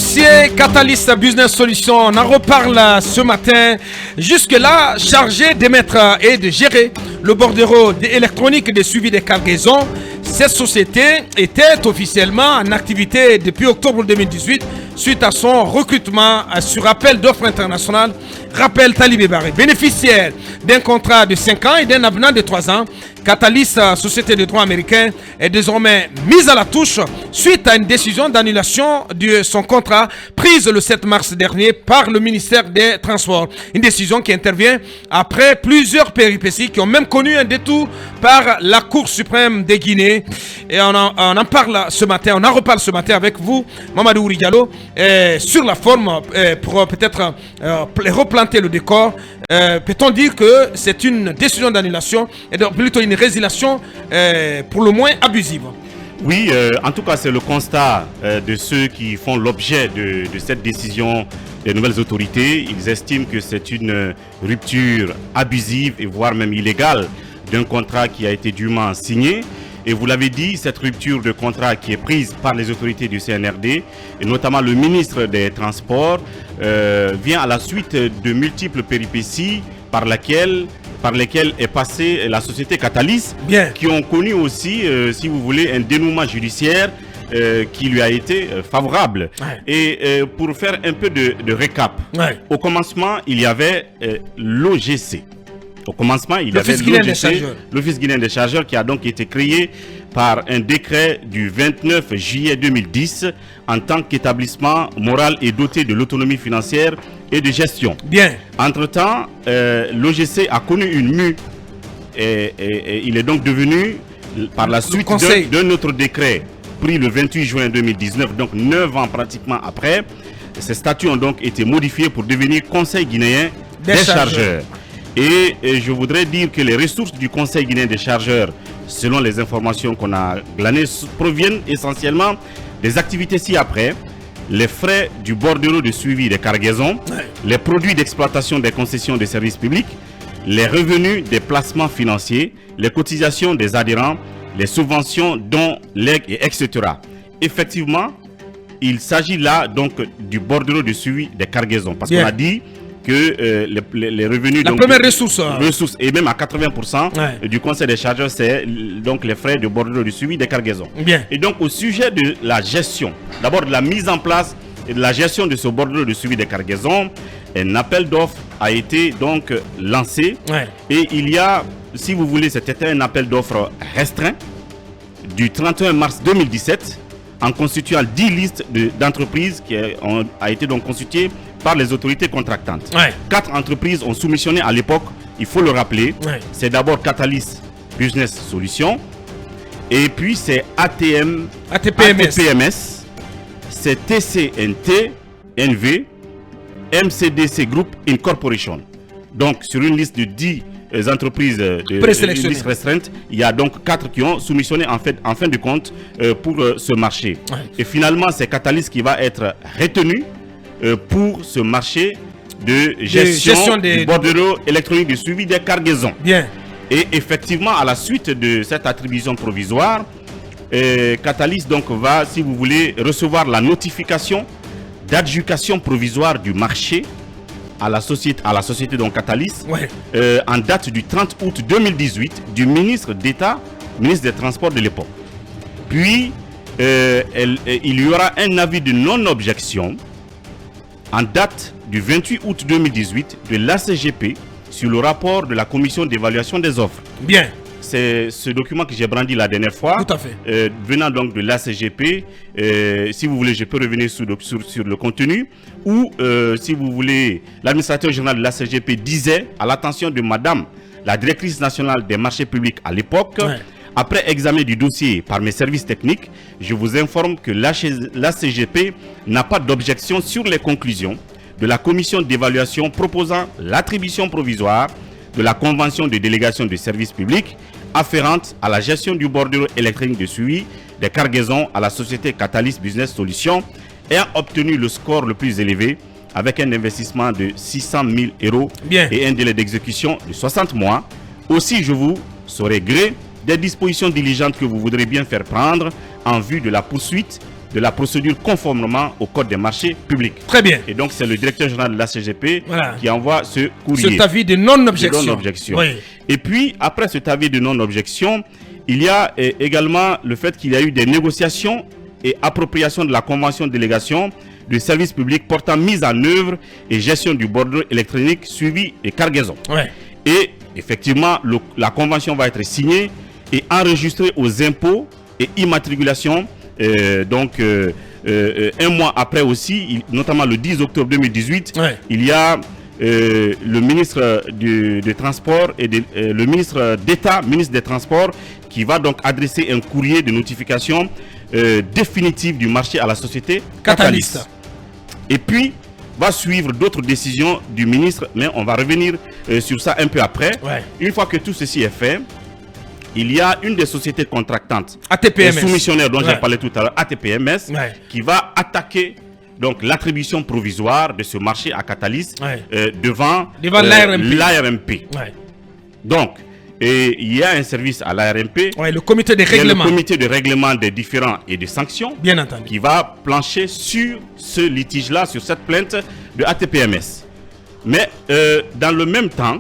dossier Catalyst Business Solutions, on en reparle ce matin. Jusque-là, chargé d'émettre et de gérer le bordereau électronique de suivi des cargaisons, cette société était officiellement en activité depuis octobre 2018 suite à son recrutement sur appel d'offres internationales. Rappel Talibé Barré, bénéficiaire d'un contrat de 5 ans et d'un avenant de 3 ans. Catalyst, société de droit américain, est désormais mise à la touche suite à une décision d'annulation de son contrat prise le 7 mars dernier par le ministère des Transports. Une décision qui intervient après plusieurs péripéties qui ont même connu un détour par la Cour suprême de Guinée. Et on en parle ce matin, on en reparle ce matin avec vous, Mamadou Ourigalo, sur la forme pour peut-être replanter le décor. Peut-on dire que c'est une décision d'annulation et donc plutôt une résiliation pour le moins abusive? Oui, en tout cas, c'est le constat de ceux qui font l'objet de cette décision des nouvelles autorités. Ils estiment que c'est une rupture abusive et voire même illégale d'un contrat qui a été dûment signé. Et vous l'avez dit, cette rupture de contrat qui est prise par les autorités du CNRD, et notamment le ministre des Transports, vient à la suite de multiples péripéties par lesquelles est passée la société Catalyst, qui ont connu aussi, si vous voulez, un dénouement judiciaire qui lui a été favorable. Ouais. Et pour faire un peu de récap, au commencement, il y avait l'OGC. Au commencement, il y avait l'Office guinéen des chargeurs qui a donc été créé par un décret du 29 juillet 2010 en tant qu'établissement moral et doté de l'autonomie financière et de gestion. Entre-temps, l'OGC a connu une mue et il est donc devenu, par la suite d'un autre décret pris le 28 juin 2019, donc 9 ans pratiquement après, ces statuts ont donc été modifiés pour devenir Conseil guinéen des chargeurs. Et je voudrais dire que les ressources du Conseil guinéen des chargeurs, selon les informations qu'on a glanées, proviennent essentiellement des activités ci-après: les frais du bordereau de suivi des cargaisons, les produits d'exploitation des concessions de services publics, les revenus des placements financiers, les cotisations des adhérents, les subventions, dons, legs, etc. Effectivement, il s'agit là donc du bordereau de suivi des cargaisons, parce qu'on a dit que les revenus, la première ressource et même à 80% du Conseil des chargeurs, c'est donc les frais de bordereau de suivi des cargaisons. Et donc au sujet de la gestion, d'abord de la mise en place et de la gestion de ce bordereau de suivi des cargaisons, un appel d'offres a été donc lancé. Et il y a, si vous voulez, c'était un appel d'offres restreint du 31 mars 2017 en constituant 10 listes d'entreprises qui a été donc constituées par les autorités contractantes. 4 entreprises ont soumissionné à l'époque, il faut le rappeler. C'est d'abord Catalyst Business Solutions, et puis c'est ATPMS, c'est TCNT NV, MCDC Group Incorporation. Donc sur une liste de 10 entreprises de liste restreinte, il y a donc 4 qui ont soumissionné en fin de compte pour ce marché. Et finalement, c'est Catalyst qui va être retenu pour ce marché de gestion du bordereau électronique de suivi des cargaisons. Et effectivement, à la suite de cette attribution provisoire, Catalyst donc va, si vous voulez, recevoir la notification d'adjudication provisoire du marché à la société donc Catalyst, en date du 30 août 2018 du ministre d'État, ministre des Transports de l'époque. Puis, il y aura un avis de non-objection en date du 28 août 2018 de l'ACGP sur le rapport de la commission d'évaluation des offres. C'est ce document que j'ai brandi la dernière fois. Tout à fait. Venant donc de l'ACGP, si vous voulez, je peux revenir sur le contenu. Ou, si vous voulez, l'administrateur général de l'ACGP disait, à l'attention de madame la directrice nationale des marchés publics à l'époque, après examen du dossier par mes services techniques, je vous informe que l'ACGP n'a pas d'objection sur les conclusions de la commission d'évaluation proposant l'attribution provisoire de la convention de délégation de services publics afférente à la gestion du bordereau électronique de suivi des cargaisons à la société Catalyst Business Solutions, ayant obtenu le score le plus élevé avec un investissement de 600 000 € et un délai d'exécution de 60 mois. Aussi, je vous saurai gré des dispositions diligentes que vous voudrez bien faire prendre en vue de la poursuite de la procédure conformément au code des marchés publics. Très bien. Et donc c'est le directeur général de la CGP qui envoie ce courrier. Cet avis de non-objection. Oui. Et puis après cet avis de non-objection, il y a également le fait qu'il y a eu des négociations et appropriation de la convention de délégation de services publics portant mise en œuvre et gestion du bordereau électronique suivi et cargaison. Ouais. Et effectivement, la convention va être signée et enregistrée aux impôts et immatriculation. Un mois après aussi, notamment le 10 octobre 2018, il y a le ministre des Transports et le ministre d'État, ministre des Transports, qui va donc adresser un courrier de notification définitive du marché à la société Catalyst. Et puis, va suivre d'autres décisions du ministre, mais on va revenir sur ça un peu après. Une fois que tout ceci est fait, il y a une des sociétés contractantes, ATPMS, soumissionnaire dont j'ai parlé tout à l'heure, ATPMS, qui va attaquer donc l'attribution provisoire de ce marché à Catalyst devant l'ARMP. Donc, il y a un service à l'ARMP, le comité de règlement. Le comité de règlement des différends et des sanctions, bien entendu, qui va plancher sur ce litige-là, sur cette plainte de ATPMS. Mais dans le même temps,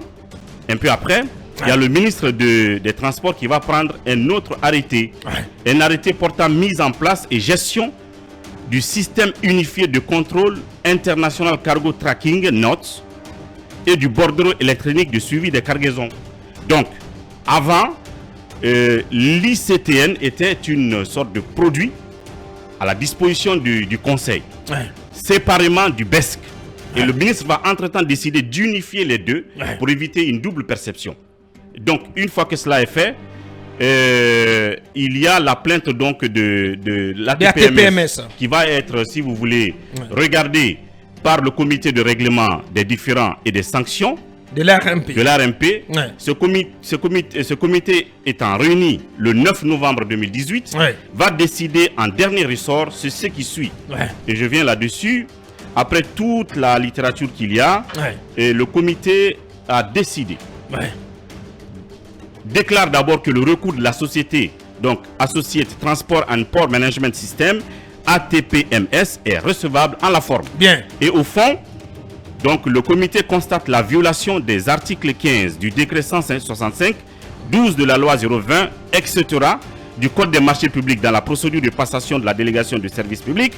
un peu après, il y a le ministre des Transports qui va prendre un autre arrêté, un arrêté portant mise en place et gestion du système unifié de contrôle international cargo tracking NOTS et du bordereau électronique de suivi des cargaisons. Donc, avant, l'ICTN était une sorte de produit à la disposition du Conseil, séparément du BESC. Et le ministre va entre-temps décider d'unifier les deux pour éviter une double perception. Donc, une fois que cela est fait, il y a la plainte donc de l'ATPMS qui va être, si vous voulez, regardée par le comité de règlement des différends et des sanctions de l'ARMP. Ce comité étant réuni le 9 novembre 2018, va décider en dernier ressort sur ce qui suit. Et je viens là-dessus. Après toute la littérature qu'il y a, et le comité a décidé. Déclare d'abord que le recours de la société, donc Associate Transport and Port Management System, ATPMS, est recevable en la forme. Bien. Et au fond, donc le comité constate la violation des articles 15 du décret 165, 12 de la loi 020, etc. du Code des marchés publics dans la procédure de passation de la délégation de service public,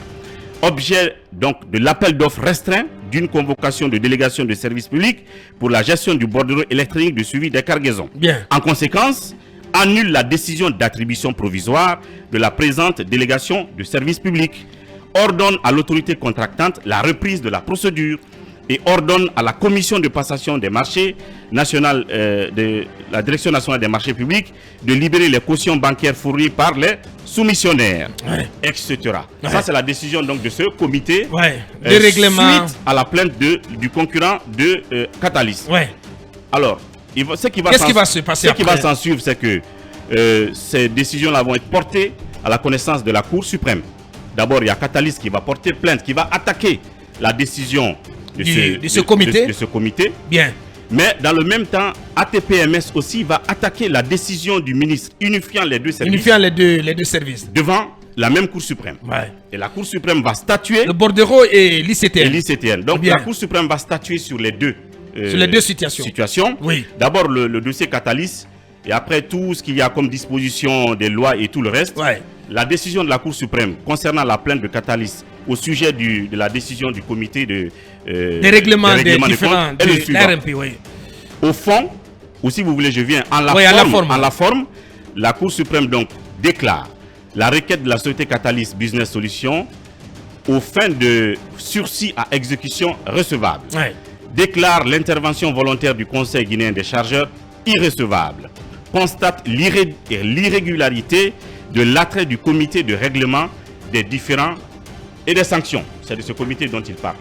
objet donc de l'appel d'offres restreint d'une convocation de délégation de service public pour la gestion du bordereau électronique de suivi des cargaisons. Bien. En conséquence, annule la décision d'attribution provisoire de la présente délégation de service public, ordonne à l'autorité contractante la reprise de la procédure et ordonne à la commission de passation des marchés nationale de la direction nationale des marchés publics de libérer les cautions bancaires fournies par les soumissionnaires, etc. Ça, c'est la décision donc de ce comité de règlement suite à la plainte du concurrent de Catalyst. Alors, ce qui va se passer après? Ce qui va s'en suivre, c'est que ces décisions-là vont être portées à la connaissance de la Cour suprême. D'abord, il y a Catalyst qui va porter plainte, qui va attaquer la décision de ce comité. Bien. Mais dans le même temps, ATPMS aussi va attaquer la décision du ministre unifiant les deux services. Devant la même Cour suprême. Et la Cour suprême va statuer. Le bordereau et l'ICTN. Donc la Cour suprême va statuer sur les deux situations. D'abord le dossier Catalyst et après tout ce qu'il y a comme disposition des lois et tout le reste. La décision de la Cour suprême concernant la plainte de Catalyst au sujet de la décision du comité des règlements des différents de l'ARMP. Au fond, ou si vous voulez, je viens en la forme, la Cour suprême donc déclare la requête de la société Catalyst Business Solutions aux fins de sursis à exécution recevable. Déclare l'intervention volontaire du Conseil guinéen des chargeurs irrecevable. Constate l'irrégularité de l'attrait du comité de règlement des différends et des sanctions. C'est de ce comité dont il parle.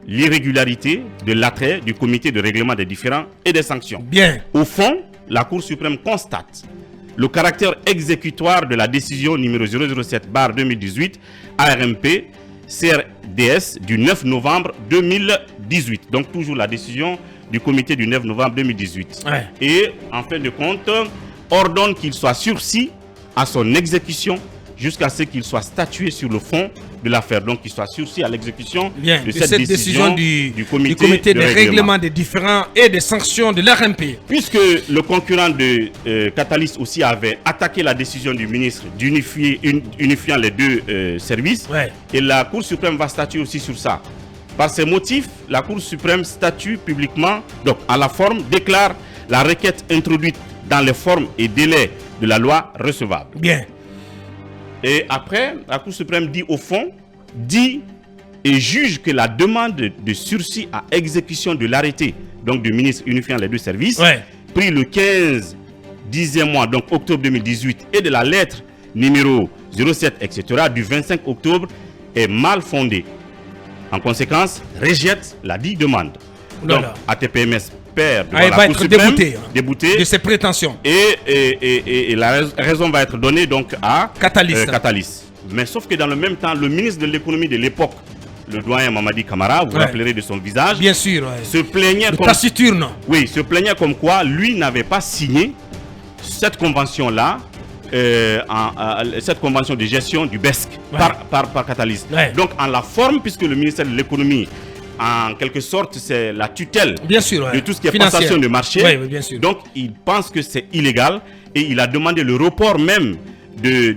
L'irrégularité de l'attrait du comité de règlement des différends et des sanctions. Bien. Au fond, la Cour suprême constate le caractère exécutoire de la décision numéro 007/2018 ARMP CRDS du 9 novembre 2018. Donc toujours la décision du comité du 9 novembre 2018. Et en fin de compte, ordonne qu'il soit sursis à son exécution jusqu'à ce qu'il soit statué sur le fond de l'affaire. Donc, qu'il soit sursis à l'exécution de cette décision du comité de règlement des différends et des sanctions de l'RMP. Puisque le concurrent de Catalyst aussi avait attaqué la décision du ministre unifiant les deux services, et la Cour suprême va statuer aussi sur ça. Par ces motifs, la Cour suprême statue publiquement, donc à la forme, déclare la requête introduite dans les formes et délais de la loi recevable. Bien. Et après, la Cour suprême dit au fond, dit et juge que la demande de sursis à exécution de l'arrêté, donc du ministre unifiant les deux services, pris le 15 10e mois, donc octobre 2018, et de la lettre numéro 07, etc., du 25 octobre, est mal fondée. En conséquence, rejette la dite demande. Donc, ATPMS perd devant la Cour suprême, débouté de ses prétentions. Et la raison va être donnée donc à Catalyst. Mais sauf que dans le même temps, le ministre de l'économie de l'époque, le doyen Mamadi Camara, vous vous rappellerez de son visage, bien sûr, se plaignait se plaignait comme quoi lui n'avait pas signé cette convention-là, cette convention de gestion du BESC par Catalyst. Donc en la forme, puisque le ministère de l'économie, en quelque sorte, c'est la tutelle de tout ce qui est passation de marché. Donc il pense que c'est illégal et il a demandé le report même de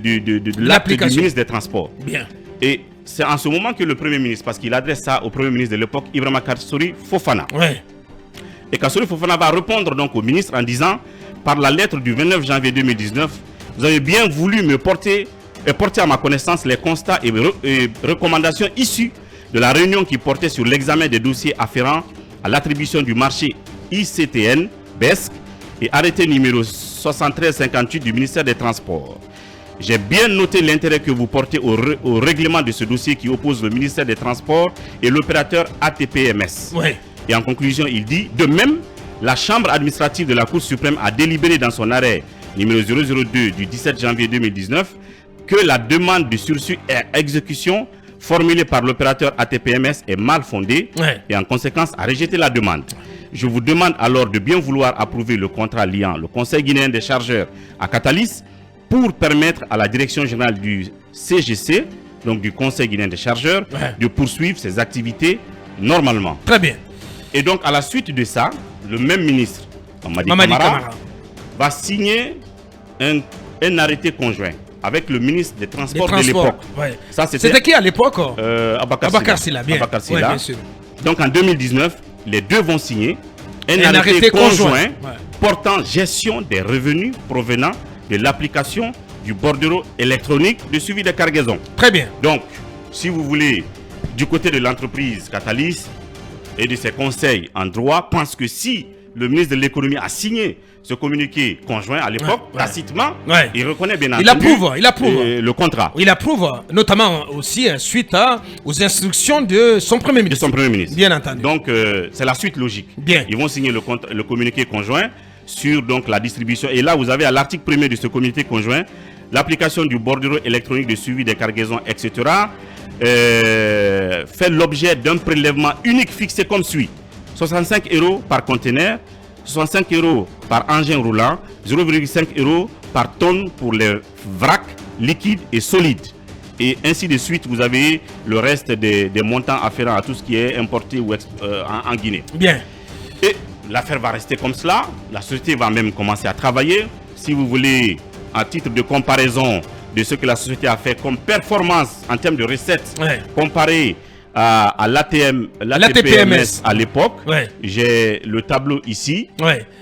l'acte du ministre des Transports. Et c'est en ce moment que le Premier ministre, parce qu'il adresse ça au Premier ministre de l'époque, Ibrahima Kassori Fofana. Et Kassori Fofana va répondre donc au ministre en disant, par la lettre du 29 janvier 2019, vous avez bien voulu me porter à ma connaissance les constats et recommandations issues de la réunion qui portait sur l'examen des dossiers afférents à l'attribution du marché ICTN, BESC, et arrêté numéro 7358 du ministère des Transports. J'ai bien noté l'intérêt que vous portez au règlement de ce dossier qui oppose le ministère des Transports et l'opérateur ATPMS. Et en conclusion, il dit, de même, la Chambre administrative de la Cour suprême a délibéré dans son arrêt numéro 002 du 17 janvier 2019 que la demande de sursis à exécution formulée par l'opérateur ATPMS est mal fondée et en conséquence a rejeté la demande. Je vous demande alors de bien vouloir approuver le contrat liant le Conseil guinéen des chargeurs à Catalyst pour permettre à la direction générale du CGC, donc du Conseil guinéen des chargeurs, de poursuivre ses activités normalement. Très bien. Et donc à la suite de ça, le même ministre, Mamadi Camara, va signer un arrêté conjoint avec le ministre des Transports de l'époque. C'était qui à l'époque? Abakar Silla. Bien sûr. Donc en 2019, les deux vont signer un arrêté conjoint portant gestion des revenus provenant de l'application du bordereau électronique de suivi des cargaisons. Très bien. Donc, si vous voulez, du côté de l'entreprise Catalyst et de ses conseils en droit, pense que si le ministre de l'économie a signé ce communiqué conjoint à l'époque, tacitement, il reconnaît bien entendu il approuve le contrat. Il approuve, notamment aussi suite aux instructions de son Premier ministre. Bien entendu. Donc, c'est la suite logique. Ils vont signer le communiqué conjoint sur donc, la distribution. Et là, vous avez à l'article 1er de ce communiqué conjoint, l'application du bordereau électronique de suivi des cargaisons, etc., fait l'objet d'un prélèvement unique fixé comme suit. 65 € par conteneur, 65 € par engin roulant, 0,5 € par tonne pour les vracs liquides et solides. Et ainsi de suite, vous avez le reste des montants afférents à tout ce qui est importé ou en Guinée. Bien. Et l'affaire va rester comme cela. La société va même commencer à travailler. Si vous voulez, à titre de comparaison de ce que la société a fait comme performance en termes de recettes, comparé à l'ATPMS à l'époque, j'ai le tableau ici,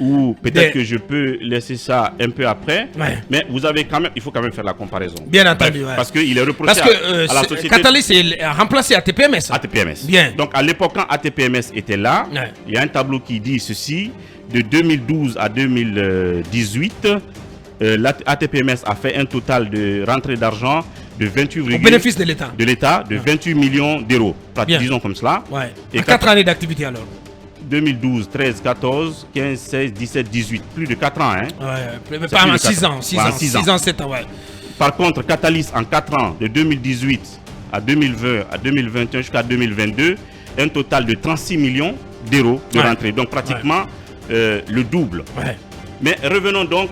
ou peut-être que je peux laisser ça un peu après, mais vous avez quand même, il faut quand même faire la comparaison. Bien entendu, parce qu'il est reproché à la société. Catalyst a remplacé ATPMS. Bien. Donc à l'époque, quand ATPMS était là, il y a un tableau qui dit ceci: de 2012 à 2018, l'ATPMS a fait un total de rentrée d'argent de 28, au bénéfice de l'État. De 28 millions d'euros. Disons comme cela. Et 4 années d'activité alors. 2012, 13, 14, 15, 16, 17, 18. Plus de 4 ans. Pas en 6 ans. 6 ans, 7 ans. Par contre, Catalyst en 4 ans, de 2018 à 2020, à 2021 jusqu'à 2022, un total de 36 millions d'euros de rentrée. Donc pratiquement le double. Mais revenons donc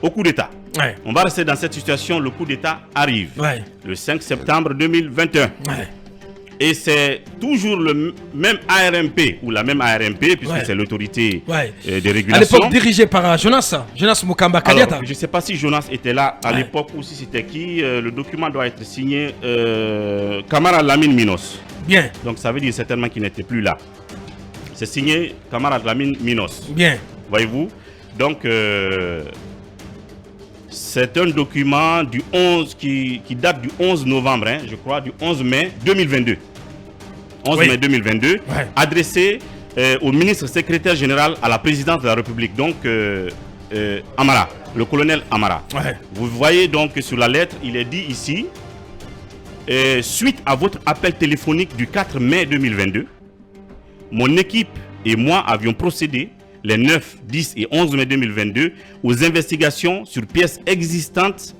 au coup d'État. Ouais. On va rester dans cette situation, le coup d'État arrive. Ouais. Le 5 septembre 2021. Ouais. Et c'est toujours le même ARMP, ou la même ARMP, puisque Ouais. c'est l'autorité Ouais. de À régulation. l'époque, dirigé par Jonas Mukamba Kaliata. Alors, je ne sais pas si Jonas était là à Ouais. l'époque ou si c'était qui. Le document doit être signé Kamara Lamine Minos. Bien, Donc ça veut dire certainement qu'il n'était plus là. C'est signé Kamara Lamine Minos. bien. Voyez-vous. Donc c'est un document du 11 qui date du 11 novembre, hein, je crois, du 11 mai 2022. 11 Oui. mai 2022, Ouais. adressé au ministre secrétaire général à la présidence de la République, donc Amara, le colonel Amara. Ouais. Vous voyez donc que sur la lettre, il est dit ici, suite à votre appel téléphonique du 4 mai 2022, mon équipe et moi avions procédé les 9, 10 et 11 mai 2022 aux investigations sur pièces existantes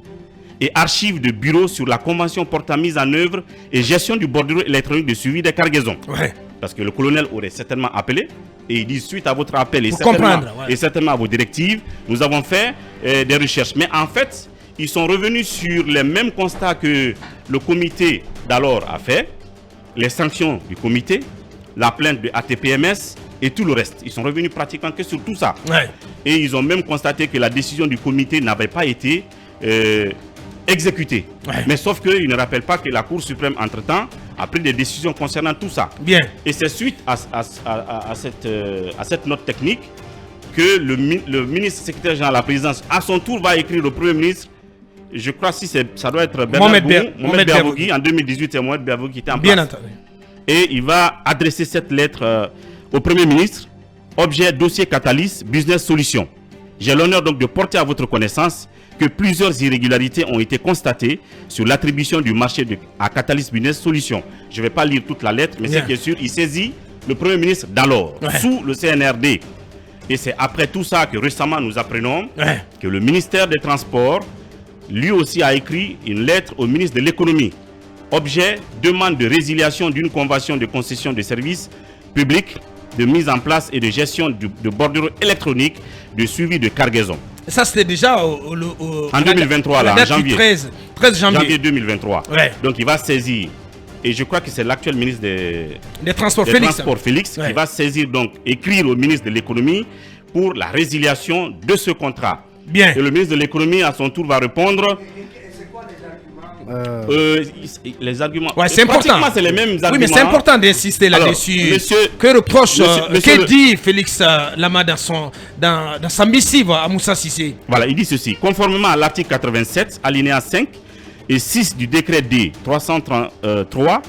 et archives de bureaux sur la convention portant mise en œuvre et gestion du bordereau électronique de suivi des cargaisons. Ouais. Parce que le colonel aurait certainement appelé et il dit suite à votre appel et Pour certainement, comprendre, ouais. et certainement à vos directives, nous avons fait des recherches. Mais en fait, ils sont revenus sur les mêmes constats que le comité d'alors a fait, les sanctions du comité, la plainte de ATPMS et tout le reste. Ils sont revenus pratiquement que sur tout ça. Ouais. Et ils ont même constaté que la décision du comité n'avait pas été exécutée. Ouais. Mais sauf qu'ils ne rappellent pas que la Cour suprême, entre-temps, a pris des décisions concernant tout ça. Bien. Et c'est suite à cette note technique que le ministre secrétaire général de la présidence, à son tour, va écrire au Premier ministre. Je crois que ça doit être Mohamed Mohamed Berbogui. Berbogui. En 2018, c'est Mohamed Berbogui qui était en Bien place. entendu. Et il va adresser cette lettre au Premier ministre. Objet dossier Catalyst Business Solutions. J'ai l'honneur donc de porter à votre connaissance que plusieurs irrégularités ont été constatées sur l'attribution du marché à Catalyst Business Solutions. Je ne vais pas lire toute la lettre, mais Bien. ce qui est sûr, il saisit le Premier ministre d'alors, Ouais. sous le CNRD. Et c'est après tout ça que récemment nous apprenons Ouais. que le ministère des Transports, lui aussi, a écrit une lettre au ministre de l'Économie. Objet, demande de résiliation d'une convention de concession de services publics, de mise en place et de gestion de bordereau électronique de suivi de cargaison. Ça, c'était déjà En 2023, là, en la date du janvier. 13 Janvier janvier. 2023. Ouais. Donc il va saisir, et je crois que c'est l'actuel ministre Les transports, des Félix. Transports, Félix, Ouais. qui va saisir, donc écrire au ministre de l'Économie pour la résiliation de ce contrat. Bien. Et le ministre de l'Économie, à son tour, va répondre. Les arguments. Ouais, c'est important. Pratiquement, c'est les mêmes arguments. Oui, mais c'est important d'insister Alors, là-dessus. monsieur- Que reproche, monsieur que le- dit Félix Lama dans sa missive à Moussa Sissé? Voilà, il dit ceci. Conformément à l'article 87, alinéa 5 et 6 du décret D 333,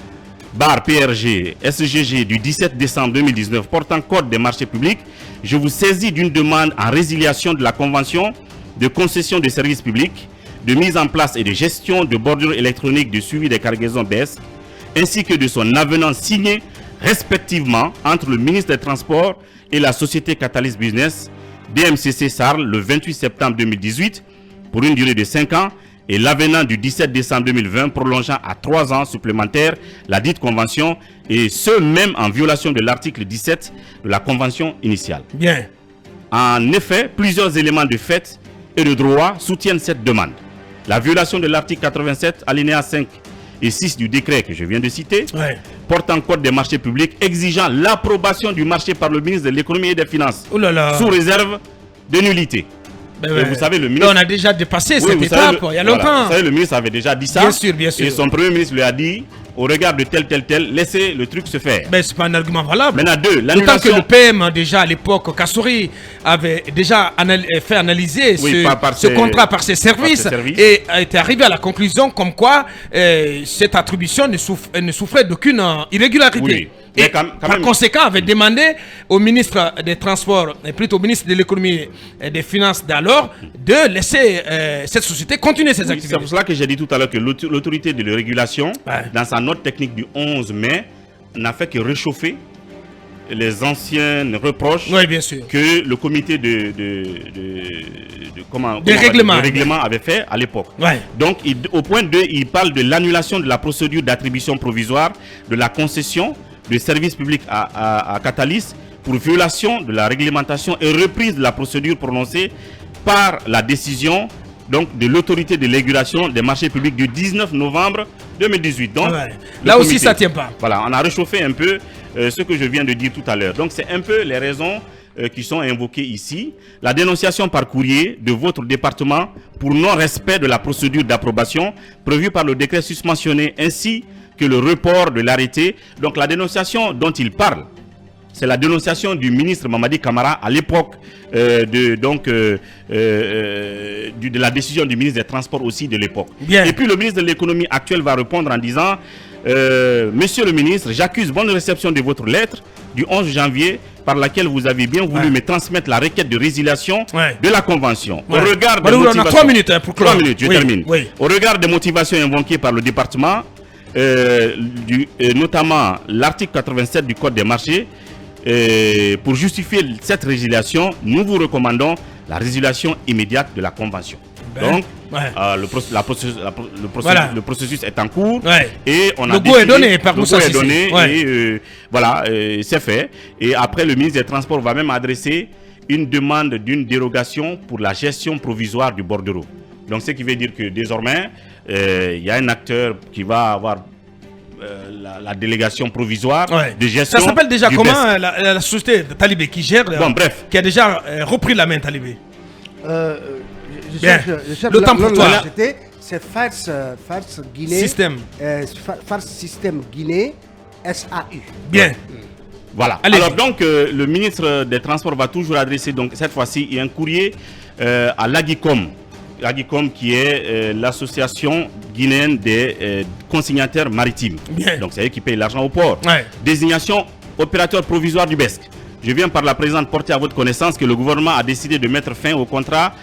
PRG, SGG du 17 décembre 2019 portant code des marchés publics, je vous saisis d'une demande en résiliation de la convention de concession de services publics, de mise en place et de gestion de bordures électroniques de suivi des cargaisons BES, ainsi que de son avenant signé respectivement entre le ministre des Transports et la société Catalyst Business, DMCC Sarl, le 28 septembre 2018, pour une durée de 5 ans, et l'avenant du 17 décembre 2020 prolongeant à 3 ans supplémentaires la dite convention, et ce même en violation de l'article 17 de la convention initiale. Bien. En effet, plusieurs éléments de fait et de droit soutiennent cette demande. La violation de l'article 87, alinéa 5 et 6 du décret que je viens de citer, Ouais. portant code des marchés publics exigeant l'approbation du marché par le ministre de l'économie et des finances, Oh là là. sous réserve de nullité. Ben Et ouais. vous savez, le Là, ministre... on a déjà dépassé Oui, cette vous savez, étape il y a voilà, longtemps. vous savez, le ministre avait déjà dit ça. Bien sûr, bien sûr. Et son premier ministre lui a dit, au regard de tel, laissez le truc se faire. Mais c'est pas un argument valable. Maintenant, deux, D'autant que l'annulation... le PM, déjà à l'époque, Kassouri, avait déjà fait analyser Oui, par ce ses- contrat par ses services, par ses services. et était arrivé à la conclusion comme quoi cette attribution ne souffrait d'aucune irrégularité. Oui. Et Mais quand par même- conséquent, avait demandé au ministre des Transports, et plutôt au ministre de l'Économie et des Finances d'alors, de laisser cette société continuer ses Oui, c'est activités. pour cela que j'ai dit tout à l'heure que l'autorité de régulation, Ouais. dans sa note technique du 11 mai, n'a fait que réchauffer les anciennes reproches Oui, bien sûr. que le comité de règlement avait fait à l'époque. Ouais. Donc, au point 2, il parle de l'annulation de la procédure d'attribution provisoire de la concession de services publics à Catalyst pour violation de la réglementation et reprise de la procédure prononcée par la décision donc de l'autorité de régulation des marchés publics du 19 novembre 2018. Donc, là aussi, ça ne tient pas. Voilà, on a réchauffé un peu ce que je viens de dire tout à l'heure. Donc, c'est un peu les raisons qui sont invoquées ici. La dénonciation par courrier de votre département pour non-respect de la procédure d'approbation prévue par le décret susmentionné, ainsi que le report de l'arrêté. Donc, la dénonciation dont il parle, c'est la dénonciation du ministre Mamadi Camara à l'époque de la décision du ministre des Transports aussi de l'époque. Et puis le ministre de l'économie actuel va répondre en disant Monsieur le ministre, j'accuse bonne réception de votre lettre du 11 janvier par laquelle vous avez bien voulu me transmettre la requête de résiliation de la convention. Au regard des motivations, on a 3 minutes pour clore. 3 minutes, je termine. Au regard des motivations invoquées par le département, notamment l'article 87 du Code des marchés, pour justifier cette résiliation, nous vous recommandons la résiliation immédiate de la convention. Donc, le processus est en cours et on a le goût est donné par Moussa Cissé. Et voilà, c'est fait. Et après, le ministre des Transports va même adresser une demande d'une dérogation pour la gestion provisoire du bordereau. Donc, ce qui veut dire que désormais, il y a un acteur qui va avoir la délégation provisoire de gestion. Ça s'appelle déjà comment la société de Talibé qui gère, qui a déjà repris la main Talibé. Le temps pour toi. C'est Fars Guinée. Système. Fars Système Guinée, SAU. Bien. Voilà. Alors donc, le ministre des Transports va toujours adresser, donc cette fois-ci, un courrier à l'AGICOM. L'AGICOM qui est l'association guinéenne des consignataires maritimes. Donc c'est eux qui payent l'argent au port. Désignation opérateur provisoire du BESC. Je viens par la présente porter à votre connaissance que le gouvernement a décidé de mettre fin au contrat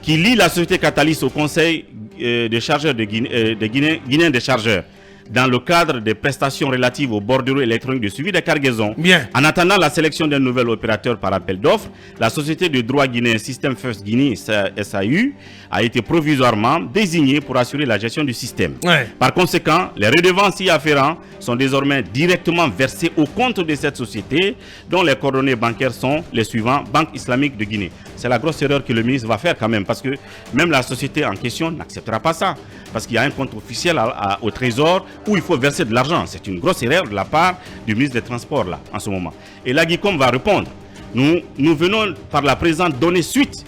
qui lie la société Catalyst au conseil des chargeurs guinéens des chargeurs dans le cadre des prestations relatives au bordereau électronique de suivi des cargaisons. En attendant la sélection d'un nouvel opérateur par appel d'offres, la société de droit guinéen System First Guinea SAU a été provisoirement désignée pour assurer la gestion du système. Par conséquent, les redevances y afférentes sont désormais directement versées au compte de cette société dont les coordonnées bancaires sont les suivants: Banque islamique de Guinée. C'est la grosse erreur que le ministre va faire quand même, parce que même la société en question n'acceptera pas ça, parce qu'il y a un compte officiel au Trésor où il faut verser de l'argent. C'est une grosse erreur de la part du ministre des Transports là, en ce moment. Et l'AGICOM va répondre. Nous venons par la présente donner suite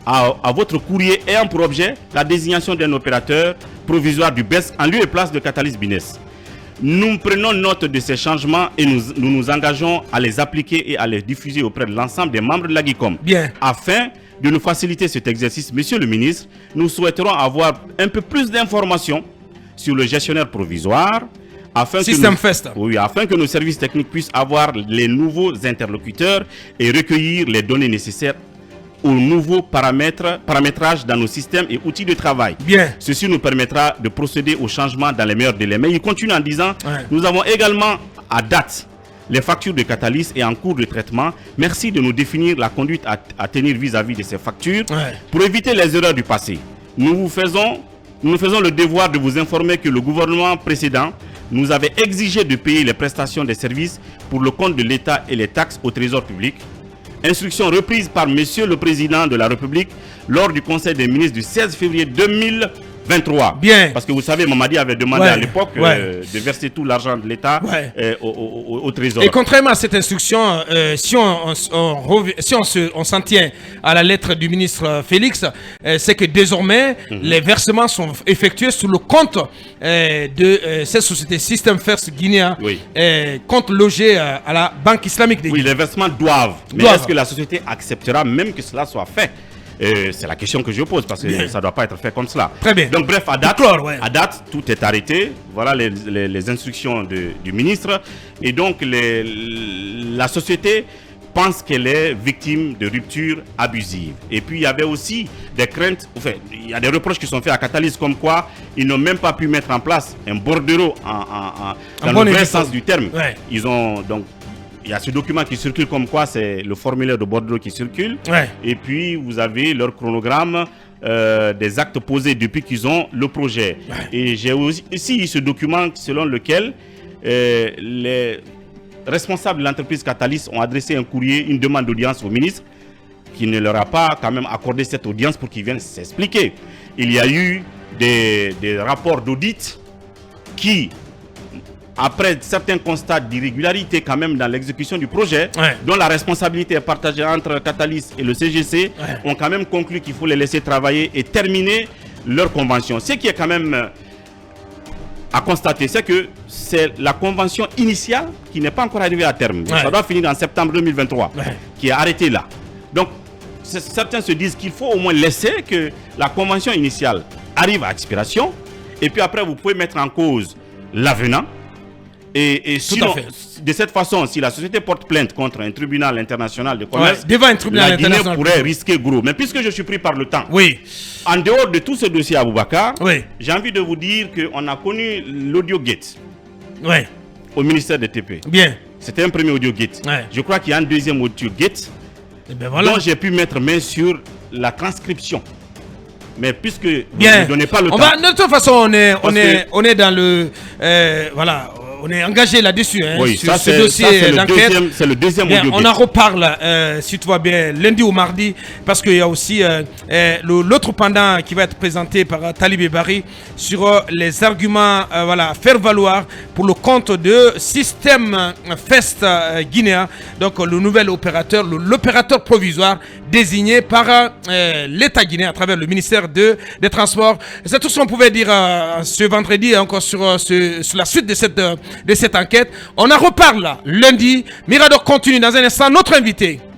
à votre courrier ayant pour objet la désignation d'un opérateur provisoire du BESC en lieu et place de Catalyst Business. Nous prenons note de ces changements et nous engageons à les appliquer et à les diffuser auprès de l'ensemble des membres de l'AGICOM. Afin de nous faciliter cet exercice, Monsieur le ministre, nous souhaiterons avoir un peu plus d'informations sur le gestionnaire provisoire, afin que nos services techniques puissent avoir les nouveaux interlocuteurs et recueillir les données nécessaires aux nouveaux paramétrages dans nos systèmes et outils de travail. Ceci nous permettra de procéder au changement dans les meilleurs délais. Mais il continue en disant, nous avons également à date les factures de Catalyst et en cours de traitement. Merci de nous définir la conduite à tenir vis-à-vis de ces factures pour éviter les erreurs du passé. Nous nous faisons le devoir de vous informer que le gouvernement précédent nous avait exigé de payer les prestations des services pour le compte de l'État et les taxes au trésor public. Instruction reprise par Monsieur le Président de la République lors du Conseil des ministres du 16 février 2023. Parce que vous savez, Mamadi avait demandé à l'époque de verser tout l'argent de l'État au Trésor. Et contrairement à cette instruction, si on s'en tient à la lettre du ministre Félix, c'est que désormais, les versements sont effectués sur le compte de cette société System First Guinea, compte logé à la Banque islamique de Guinée. Oui, les versements doivent. Mais est-ce que la société acceptera même que cela soit fait? C'est la question que je pose, parce que ça ne doit pas être fait comme cela. Très bien. Donc bref, à date, tout est arrêté. Voilà les instructions du ministre. Et donc la société pense qu'elle est victime de ruptures abusives. Et puis il y avait aussi des craintes, enfin, il y a des reproches qui sont faits à Catalyst comme quoi ils n'ont même pas pu mettre en place un bordereau dans le vrai sens du terme. Ils ont donc... Il y a ce document qui circule comme quoi c'est le formulaire de bordereau qui circule. Et puis vous avez leur chronogramme des actes posés depuis qu'ils ont le projet. Et j'ai aussi ce document selon lequel les responsables de l'entreprise Catalyst ont adressé un courrier, une demande d'audience au ministre qui ne leur a pas quand même accordé cette audience pour qu'ils viennent s'expliquer. Il y a eu des rapports d'audit qui, après certains constats d'irrégularité quand même dans l'exécution du projet, dont la responsabilité est partagée entre Catalyst et le CGC, ont quand même conclu qu'il faut les laisser travailler et terminer leur convention. Ce qui est quand même à constater, c'est que c'est la convention initiale qui n'est pas encore arrivée à terme. Ça doit finir en septembre 2023, qui est arrêtée là. Donc, certains se disent qu'il faut au moins laisser que la convention initiale arrive à expiration, et puis après, vous pouvez mettre en cause l'avenant. Et sinon, de cette façon, si la société porte plainte contre un tribunal international de commerce, devant un tribunal la Guinée international pourrait risquer gros. Mais puisque je suis pris par le temps, en dehors de tout ce dossier à Boubacar, j'ai envie de vous dire qu'on a connu l'audio gate au ministère des TP. Bien. C'était un premier audio gate. Je crois qu'il y a un deuxième audio gate dont j'ai pu mettre main sur la transcription. Mais puisque vous ne donnez pas le temps... de toute façon, on est dans le... voilà... On est engagé là-dessus, sur ce dossier d'enquête. C'est le deuxième audio. On en reparle, si tu vois bien, lundi ou mardi, parce qu'il y a aussi l'autre pendant qui va être présenté par Talib Ebari sur les arguments faire valoir pour le compte de Système Fest guinéen, donc le nouvel opérateur, l'opérateur provisoire désigné par l'État guinéen à travers le ministère des Transports. C'est tout ce qu'on pouvait dire ce vendredi, encore sur la suite de cette enquête. On en reparle lundi. Mirador continue dans un instant. Notre invité,